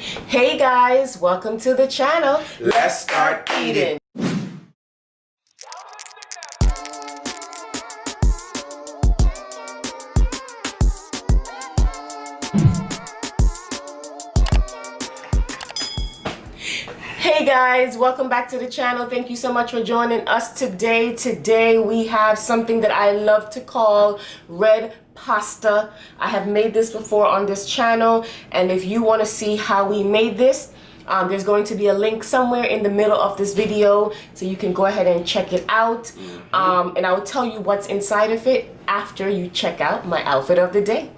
Hey guys, welcome to the channel. Let's start eating. Hey guys, welcome back to the channel. Thank you so much for joining us today. Today we have something that I love to call red pasta. I have made this before on this channel, and if you want to see how we made this, there's going to be a link somewhere in the middle of this video, so you can go ahead and check it out. And I will tell you what's inside of it after you check out my outfit of the day.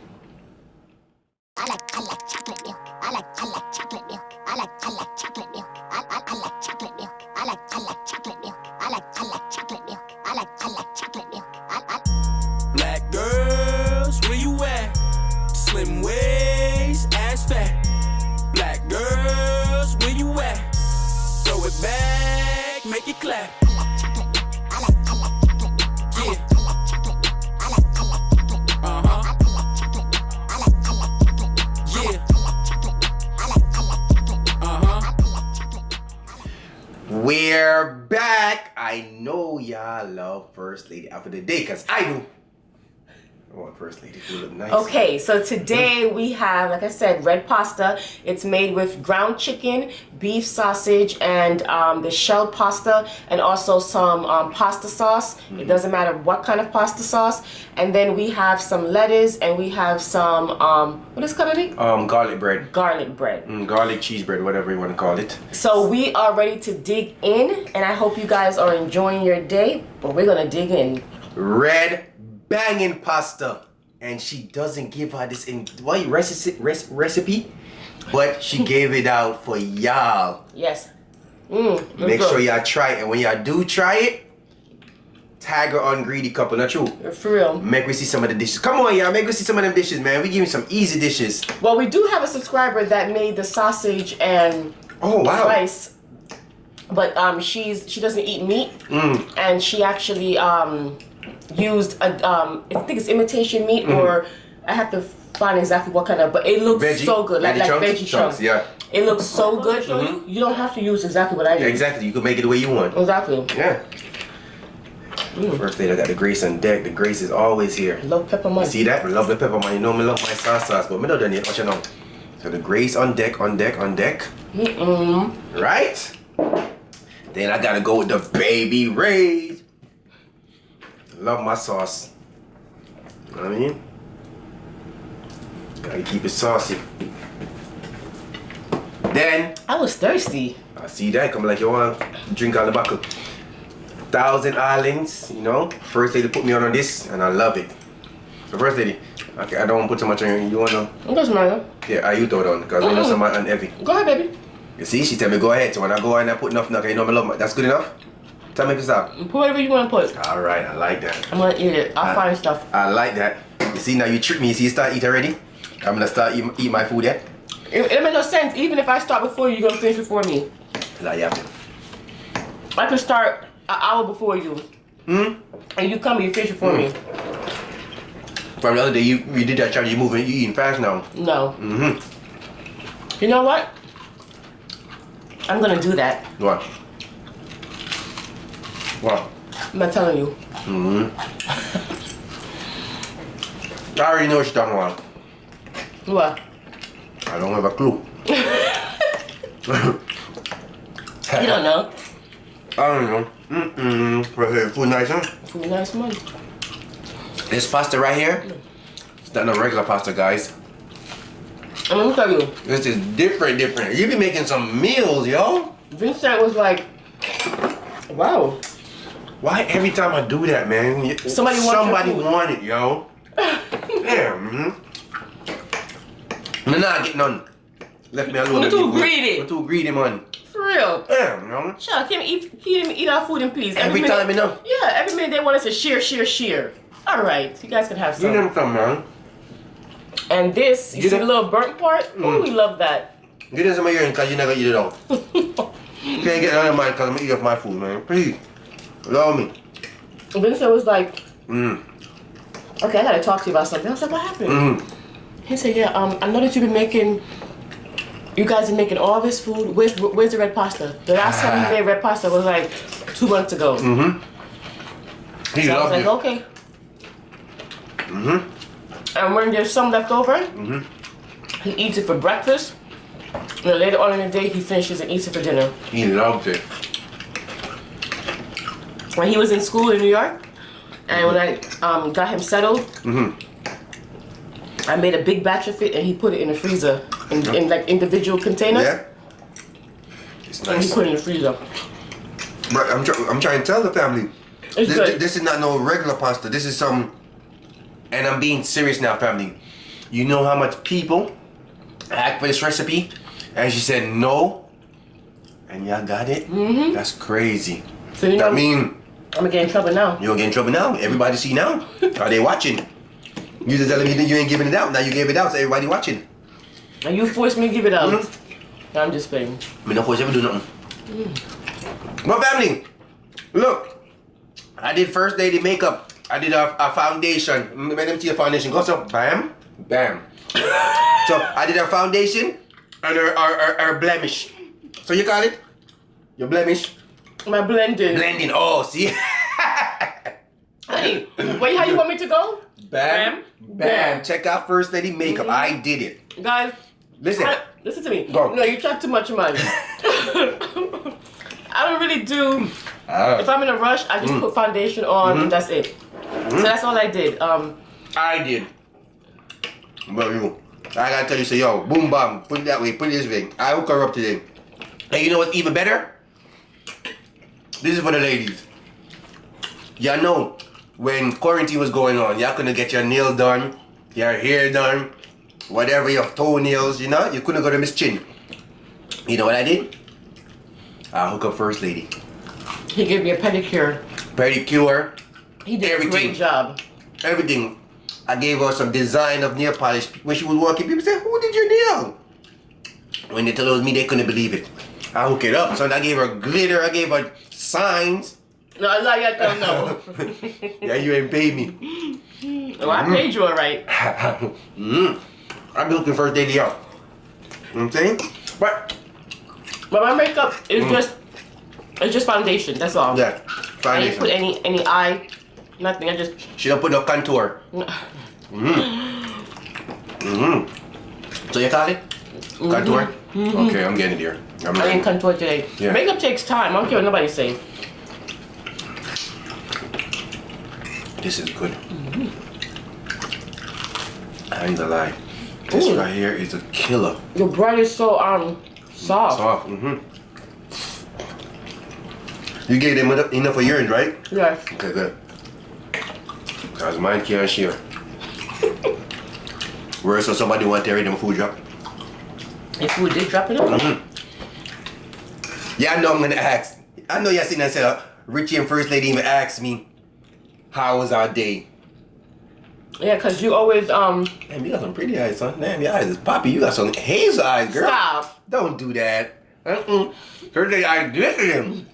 I like chocolate milk. I like chocolate milk. I like chocolate milk. I like chocolate milk. I like chocolate milk. I like chocolate milk. I like chocolate milk. Black girls, where you at? Slim waist, ass fat. Black girls, where you at? Throw it back, make it clap. We're back. I know y'all love First Lady outfit of the day, because I do. I want First Lady to look nice. Okay, so today we have, like I said, red pasta. It's made with ground chicken, beef sausage, and the shell pasta, and also some pasta sauce. It doesn't matter what kind of pasta sauce. And then we have some lettuce, and we have some, what is it called? Garlic bread. Garlic bread. Garlic cheese bread, whatever you want to call it. So we are ready to dig in, and I hope you guys are enjoying your day, but we're gonna dig in. Red banging pasta, and she doesn't give her this recipe, but she gave it out for y'all. Yes. Make sure y'all try it, and when y'all do try it, tag her on Greedy Couple. Not true? For real. Make we see some of the dishes. Come on, y'all, make we see some of them dishes, man. We give you some easy dishes. Well, we do have a subscriber that made the sausage and rice, but she doesn't eat meat, and she actually used a I think it's imitation meat, or I have to find exactly what kind of, but it looks so good, like veggie chunks. Yeah, it looks so good. You don't have to use exactly what I use. Yeah, exactly, you can make it the way you want. Exactly. Yeah. First Lady, I got the grace on deck. The grace is always here. Love pepper man. See that? Love the pepper man. You know me love my sauce, but me not done yet. What you know? So the grace on deck, on deck, on deck. Right? Then I gotta go with the baby Rays. Love my sauce. You know what I mean? Gotta keep it saucy. Then I was thirsty. I see that. Come like you want to drink out the buckle. 1,000 Islands, you know. First Lady put me on this, and I love it. So First Lady, okay, I don't want to put too much on you. You wanna? It doesn't matter. Yeah, you throw it on, because I know some are heavy. Go ahead, baby. You see, she tell me go ahead. So when I go in, I put enough. Okay, you know me love. That's good enough. Tell me if it's stop. Put whatever you want to put. All right, I like that. I'm gonna eat it. I'll find stuff. I like that. You see, now you trick me. You see, you start eat already. I'm gonna start eat my food yet. It makes no sense. Even if I start before you, you're gonna finish before me. Like, yeah. I could start an hour before you. And you come and you finish before me. From the other day, you did that challenge. You moving, you eating fast now. No. You know what? I'm gonna do that. What? What? I'm not telling you. I already know what you're talking about. What? I don't have a clue. You don't know. I don't know. Food nice, huh? Food nice money. This pasta right here, it's not no regular pasta, guys. And let me tell you. This is different. You be making some meals, yo. Vincent was like, wow. Why every time I do that, man? Somebody want it, yo. Damn. Nah, get none. Left me alone. You're too greedy. I'm too greedy, man. For real. Damn, yo. Child, can't even eat our food in peace. Every time, you know? Yeah, every minute they want us to share. All right, you guys can have some. Give them some, man. And this, you see the little burnt part? Oh, we love that. Get in some of your because you never eat it all. You can't get none of mine because I'm going to eat off my food, man. Please. Allow me. Vincent was like, okay, I gotta talk to you about something. I was like, what happened? He said, yeah, I know that you've been making You guys are making all this food. Where's the red pasta? The last time you made red pasta was like 2 months ago. He So I was loved like, it. okay. And when there's some left over, he eats it for breakfast. And then later on in the day, he finishes and eats it for dinner. He loved it. When he was in school in New York, and when I got him settled, I made a big batch of it, and he put it in the freezer in like individual containers. Yeah. It's And he nice. put it in the freezer. But I'm trying to tell the family. It's good. This is not no regular pasta. This is some. And I'm being serious now, family. You know how much people asked for this recipe, and she said no, and y'all got it. That's crazy. So you know, I mean, I'm gonna get in trouble now. you don't get in trouble now. Everybody see now. Are they watching? You just telling me that you ain't giving it out. Now you gave it out, so everybody watching. And you forced me to give it out. I'm just playing. I mean, of course, you ever do nothing. But family, look, I did first lady makeup. I did a foundation. Made them see a foundation. Go so bam, bam. So I did her foundation and her blemish. So you call it? Your blemish? My blending. Blending. Oh, see? Hey, wait, how you want me to go? Bam, bam. Check out first lady makeup. I did it. Guys, Listen. listen to me. Go. No, you chat too much, man. I don't really do. If I'm in a rush, I just put foundation on and that's it. So that's all I did. I did. But you, I gotta tell you, so yo, boom bam, put it that way, put it this way. I hook her up today. And you know what's even better? This is for the ladies. Y'all know, when quarantine was going on, y'all couldn't get your nails done, your hair done, whatever, your toenails, you know? You couldn't go to Miss Chin. You know what I did? I hook up first lady. He gave me a pedicure. Pedicure, He did a everything. great job. Everything. I gave her some design of nail polish. When she was walking, people said, who did your nail? When they told it was me, they couldn't believe it. I hook it up. So I gave her glitter. I gave her signs. No, I like I don't know. Yeah, you ain't paid me. Well, I paid you all right. I've been looking first lady out. You know what I'm saying? But, But my makeup is it's just foundation. That's all. yeah, I didn't put foundation. any eye, nothing. I just. She don't put no contour. So you call it? Contour? Okay, I'm getting it here. I'm I didn't ready. contour today. Yeah. Makeup takes time. I don't care what nobody say. This is good. I ain't gonna lie. This Ooh. right here is a killer. Your bread is so soft. Soft. You gave them enough of yours, right? Yes. Okay, good. Cause mine can't share. Whereas so somebody want to read them food drop. If food did drop it on. Yeah, I know I'm gonna ask. I know y'all sitting there and said, Richie and First Lady even asked me, how was our day? Yeah, cause you always Damn, you got some pretty eyes, son. Damn, your eyes is poppy. You got some hazel eyes, girl. stop. Don't do that. First Lady, I glistening.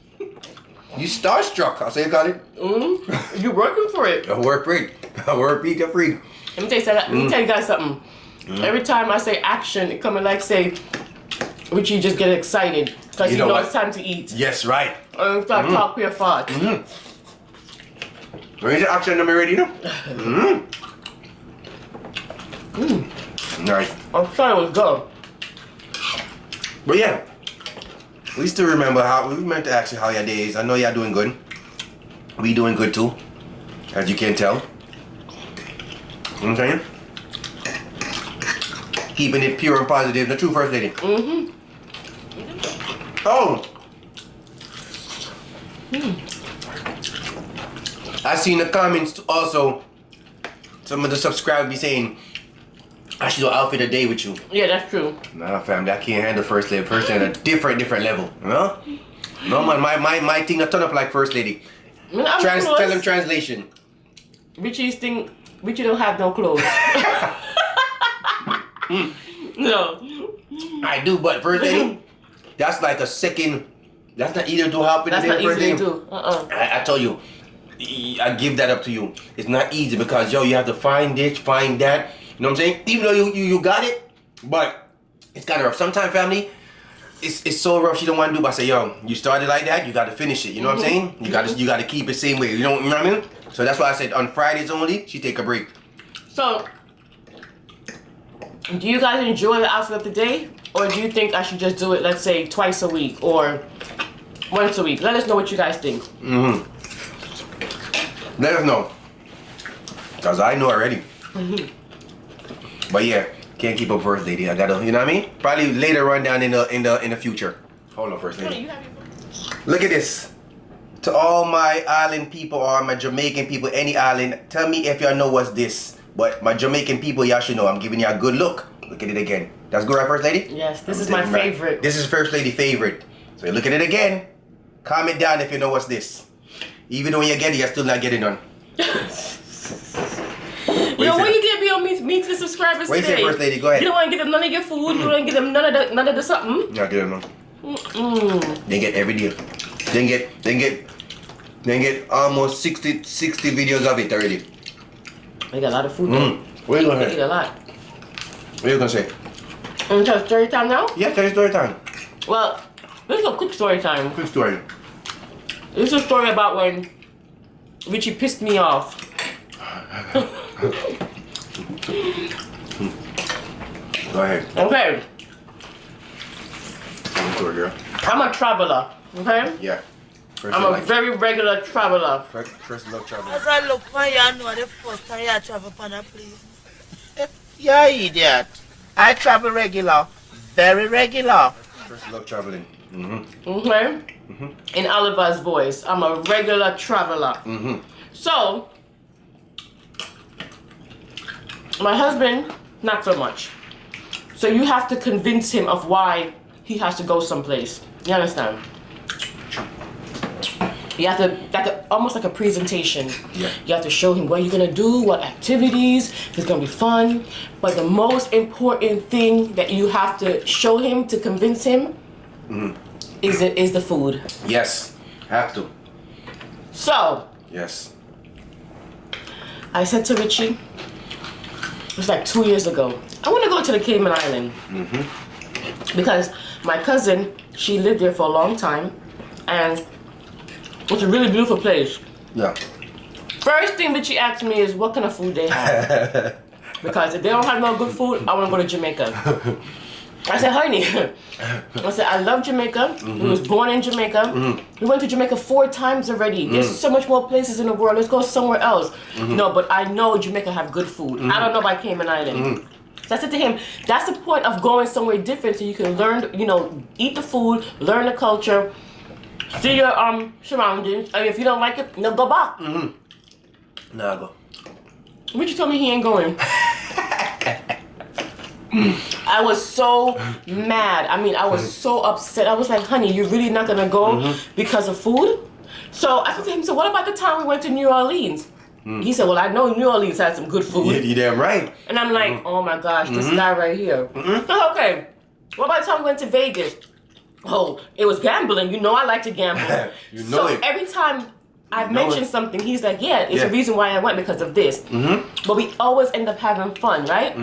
You starstruck, I'll say you got it. You working for it. I work free. I work free, get free. Let me tell you guys something. Every time I say action, it coming like say, Richie just get excited because You you know know what? it's time to eat. Yes, right. And start talk your fart. Where's the action number ready, you know? Nice. I'm sure it was good. But yeah, we still remember how we meant to ask you how your day is. I know y'all doing good. We doing good too, as you can tell. You know what I'm saying? Keeping it pure and positive, the true First Lady. Oh. I seen the comments also. Some of the subscribers be saying, I should do outfit a day with you. Yeah, that's true. Nah, fam, that can't handle First Lady. First Lady at a different level, you know? No, man, my thing a turn up like First Lady. I mean, I'm close. Tell them translation. Richie don't have no clothes. No. I do, but First Lady, that's like a second. That's not easy to do outfit a That's day not with First easy to Lady. do. I told you, I give that up to you. It's not easy because yo, you have to find this, find that. You know what I'm saying? Even though you got it, but it's kind of rough. Sometimes, family, it's so rough. She don't want to do, but I say, yo, you started like that, you got to finish it. You know what I'm saying? You got to keep it same way. You know what I mean? So that's why I said on Fridays only, she take a break. So, do you guys enjoy the outfit of the day, or do you think I should just do it, let's say, twice a week or once a week? Let us know what you guys think. Let us know, cause I know already. But yeah, can't keep up first lady. I gotta, you know what I mean? Probably later on down in the future. Hold on, first lady. Look at this. To all my island people or my Jamaican people, any island, tell me if y'all know what's this. But my Jamaican people, y'all should know. I'm giving you a good look. Look at it again. That's good, right, first lady? Yes, this is my favorite. This is first lady favorite. So you look at it again. Comment down if you know what's this. Even though you get it, you're still not getting none. Yo, what you get me on me to the subscribers what today? What you say, first lady? Go ahead. You don't want to give them none of your food. You don't want to give them none of the something. Yeah, give them none. They get every day. They get almost 60 videos of it already. They got a lot of food. What are you gonna They eat a lot. What are you gonna say? And tell story time now? Yeah, tell your story time. Well, this is a quick story time. Quick story. This is a story about when Richie pissed me off. Go ahead. Okay. Story, girl. I'm a traveler. Okay? Yeah. First I'm a very regular traveler. First love travel. As I look for you, I know the first time you travel on a place. You're idiot. I travel regular. Very regular. First love traveling. Okay? In Oliver's voice, I'm a regular traveler. So, my husband, not so much. So you have to convince him of why he has to go someplace. You understand? You have to, almost like a presentation. Yeah. You have to show him what you're gonna do, what activities, it's gonna be fun. But the most important thing that you have to show him to convince him is the food. Yes. Have to. So, Yes. I said to Richie, it was like 2 years ago, I want to go to the Cayman Island. Because my cousin, she lived there for a long time, and it's a really beautiful place. Yeah. First thing that she asked me is what kind of food they have. Because if they don't have no good food, I want to go to Jamaica. I said, honey, I said, I love Jamaica. We was born in Jamaica. We went to Jamaica 4 times already. There's so much more places in the world. Let's go somewhere else. No, but I know Jamaica have good food. I don't know about Cayman Island. So I said to him, that's the point of going somewhere different so you can learn, you know, eat the food, learn the culture, see your surroundings. And if you don't like it, no, go back. Nah, go. Richie told me he ain't going. I was so mad. I mean, I was so upset. I was like, honey, you're really not gonna go because of food? So I said to him, so what about the time we went to New Orleans? He said, well, I know New Orleans had some good food. You damn right. And I'm like, oh my gosh, this guy right here. Okay, what about the time we went to Vegas? Oh, it was gambling. You know I like to gamble. You know it. So every time I know mentioned it. something, he's like, yeah, it's a reason why I went because of this. But we always end up having fun, right?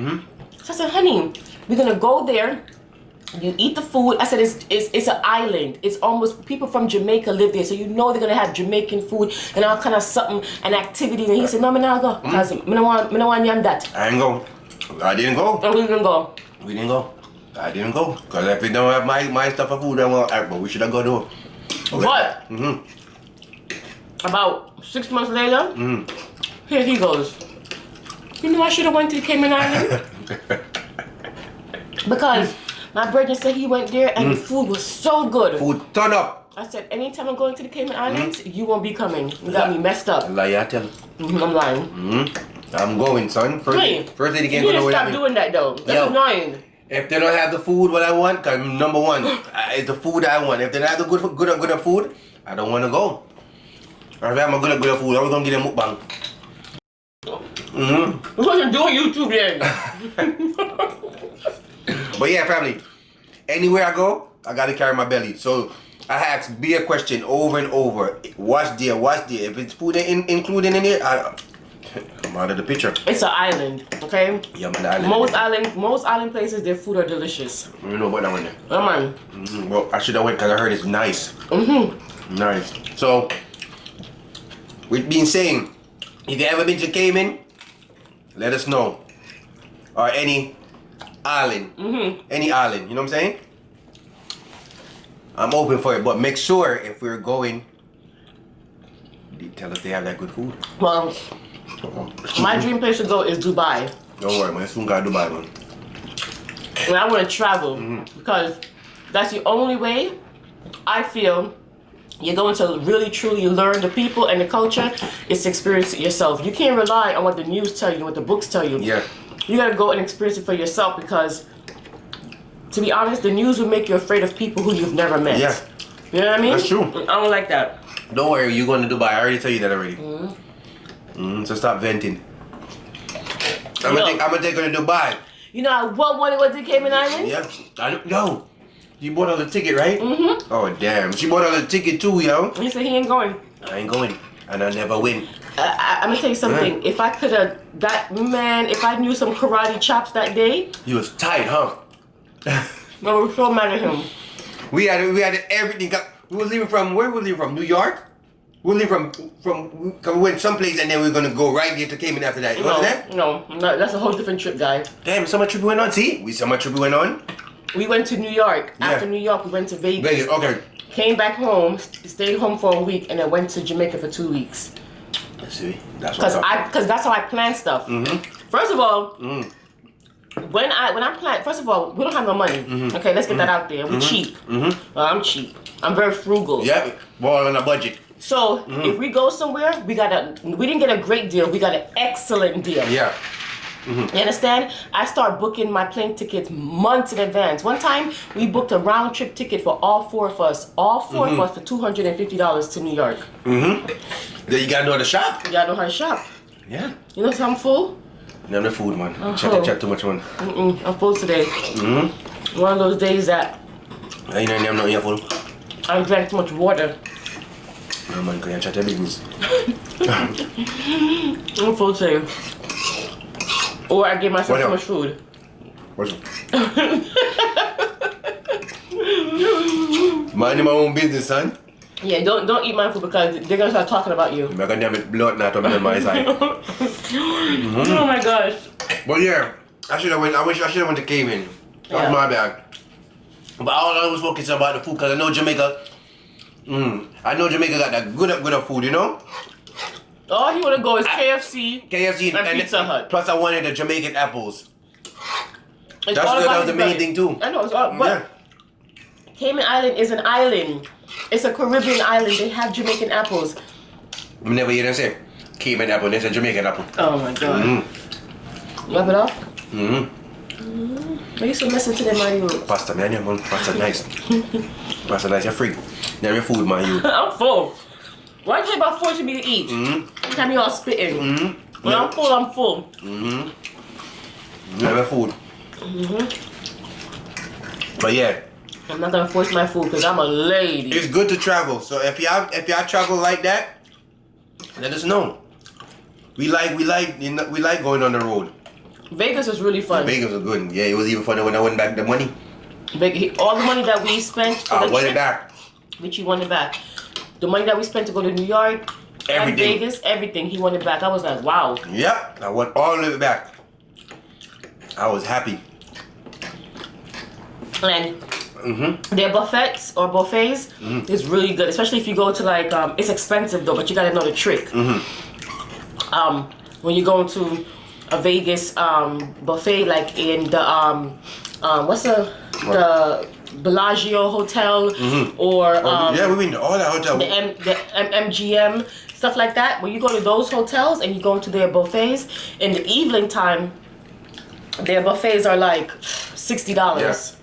So I said, honey, we're gonna go there. You eat the food. I said, it's an island. It's almost, people from Jamaica live there, so you know they're gonna have Jamaican food and all kind of something and activities. And he said, no, me not go, because me no want yam that. I ain't go. I didn't go. And we didn't go. We didn't go. I didn't go. Because if we don't have my stuff of food, I won't. But we should have gone to. But about 6 months later, here he goes. You know I should have went to the Cayman Island? Because my brother said he went there and the food was so good. Food turn up. I said, anytime I'm going to the Cayman Islands, you won't be coming. You got me messed up. Lie, I tell. I'm lying. I'm going, son. First lady can't You go need to nowhere. stop doing that though. That's annoying. If they don't have the food what I want, cause number one, it's the food I want. If they don't have the good food, I don't want to go. Or if I have a good food, I'm gonna get a mukbang. We wasn't doing YouTube then. But yeah, family, anywhere I go, I gotta carry my belly. So I ask be a question over and over. What's there? If it's food included in it, I'm out of the picture. It's an island, okay? Yeah, man, the island. Most island places, their food are delicious. I don't know about that one there. Oh man. Well, I should have went because I heard it's nice. Nice. So, with being saying, if you ever been to Cayman, let us know. Or any island. Any island, you know what I'm saying? I'm open for it, but make sure if we're going, tell us they have that good food. Well, my dream place to go is Dubai. Don't worry, man. I soon got Dubai, man. And I want to travel because that's the only way I feel you're going to really truly learn the people and the culture is to experience it yourself. You can't rely on what the news tell you, what the books tell you. Yeah. You gotta go and experience it for yourself because, to be honest, the news will make you afraid of people who you've never met. Yeah. You know what I mean? That's true. I don't like that. Don't worry, you're going to Dubai. I already tell you that already. So stop venting. I'm gonna take her to Dubai. You know what one it was in Cayman Island? Yeah. I don't know. You bought her the ticket, right? Oh, damn. She bought her the ticket too, yo. He said he ain't going. I ain't going. And I never win. I'm gonna tell you something. If I could have, if I knew some karate chops that day. He was tight, huh? I was so mad at him. We had everything. We were leaving from, where were we leaving from? New York? We were leaving we went someplace and then we were gonna go right there to Cayman after that. Wasn't that? No, that's a whole different trip, guy. Damn, so much trip we went on. See? So much trip we went on. We went to New York. Yeah. After New York, we went to Vegas. Vegas, okay. Came back home, stayed home for a week, and then went to Jamaica for 2 weeks. See? That's what Because that's how I plan stuff. First of all, when I plan, first of all, we don't have no money. Okay, let's get that out there. We're cheap. Well, I'm cheap. I'm very frugal. Yeah, we're all on a budget. So if we go somewhere, we didn't get a great deal. We got an excellent deal. Yeah. You understand? I start booking my plane tickets months in advance. One time, we booked a round trip ticket for all four of us for $250 to New York. Then you gotta know how to shop. You gotta know how to shop. Yeah. You know, so I'm full. None of food, man. full. Chat too much, man. I'm full today. One of those days that I ain't name nothing full. I drank too much water. No, man, can you chat your business? I'm full today. Or I give myself too much food. What's it? Minding my own business, son. Yeah, don't eat my food because they're gonna start talking about you. I'm gonna damn it blood not on my side. Oh my gosh. But yeah, I wish I should have went to Cayman. That was my bad. But all I was focusing about the food because I know Jamaica. I know Jamaica got that good food, you know. All he wanna go is KFC and Pizza Hut. Plus, I wanted the Jamaican apples. It's That was the main thing too. I know. It's all, but Cayman Island is an island. It's a Caribbean island. They have Jamaican apples. I never hear them say Cayman apple. They say Jamaican apple. Oh my god. Rub it off. Are you so messing to them, man? You. Pasta, man. Yeah, man. Pasta nice. Pasta nice. You're free. Now your food, man. You. I'm full. Why you about forcing me to eat? Every time you all spitting. When I'm full, I'm full. Now your food. But yeah. I'm not gonna force my food because I'm a lady. It's good to travel. So if y'all travel like that, let us know. We like going on the road. Vegas is really fun. Vegas was good. Yeah, it was even funny when I won back the money. All the money that we spent for I won it back. Which he won it back. The money that we spent to go to New York, and Vegas, everything, he won it back. I was like, wow. Yep, I won all of it back. I was happy. And their buffets is really good, especially if you go to like it's expensive though, but you gotta know the trick. When you go to a Vegas buffet, like in the what's the Bellagio Hotel or yeah, we've been to all that hotel. The MGM stuff like that. When you go to those hotels and you go into their buffets in the evening time, their buffets are like $60.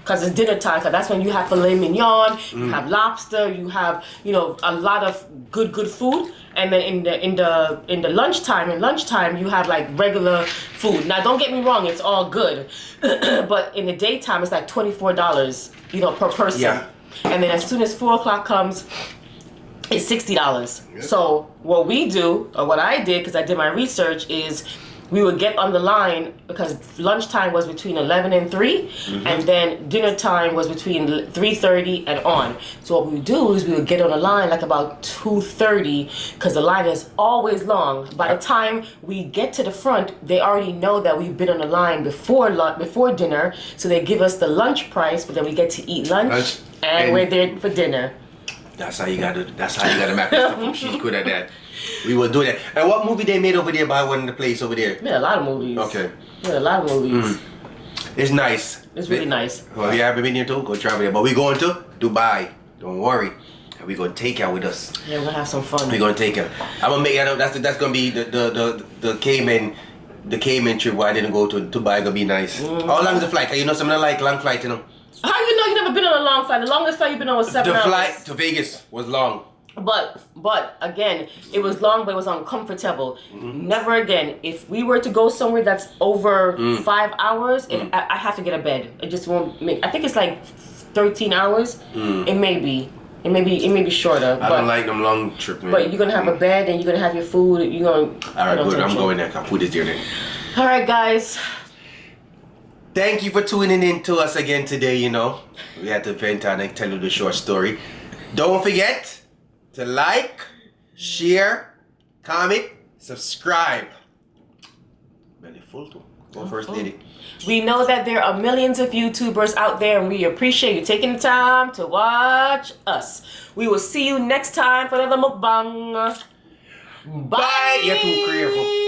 Because it's dinner time, because that's when you have filet mignon, you have lobster, you have, you know, a lot of good food. And then in the lunchtime you have like regular food. Now don't get me wrong, it's all good. But in the daytime it's like $24, you know, per person. Yeah. And then as soon as 4 o'clock comes, It's $60. So what we do, or what I did, because I did my research, is we would get on the line because lunchtime was between 11 and 3, and then dinner time was between 3:30 and on. So what we would do is we would get on the line like about 2:30 because the line is always long. By the time we get to the front, they already know that we've been on the line before dinner, so they give us the lunch price, but then we get to eat lunch. And we're there for dinner. That's how you gotta map this stuff. She's good at that. We will do that. And what movie they made over there by one of the place over there? Made a lot of movies. Okay. Made a lot of movies. It's nice. It's really nice. Well, you haven't been here too? Go travel there. But we going to Dubai. Don't worry. And we gonna take her with us. Yeah, we're gonna have some fun. We're gonna take her. I'm gonna make that up. That's gonna be the Cayman trip where I didn't go to Dubai. Gonna be nice. How long is the flight? You know something like long flight, you know? How you know you never been on a long flight? The longest flight you've been on was 7 hours. The flight to Vegas was long. But again, it was long, but it was uncomfortable. Never again. If we were to go somewhere that's over 5 hours, I have to get a bed. It just won't make. I think it's like 13 hours. It may be shorter. I don't like them long trips, man. But you're gonna have a bed and you're gonna have your food. You're gonna. All right, good. I'm going there. Food is there then. All right, guys. Thank you for tuning in to us again today. You know, we had to vent and tell you the short story. Don't forget to like, share, comment, subscribe. Belly full too. Go first, lady. We know that there are millions of YouTubers out there, and we appreciate you taking the time to watch us. We will see you next time for another mukbang. Bye. You're too creative.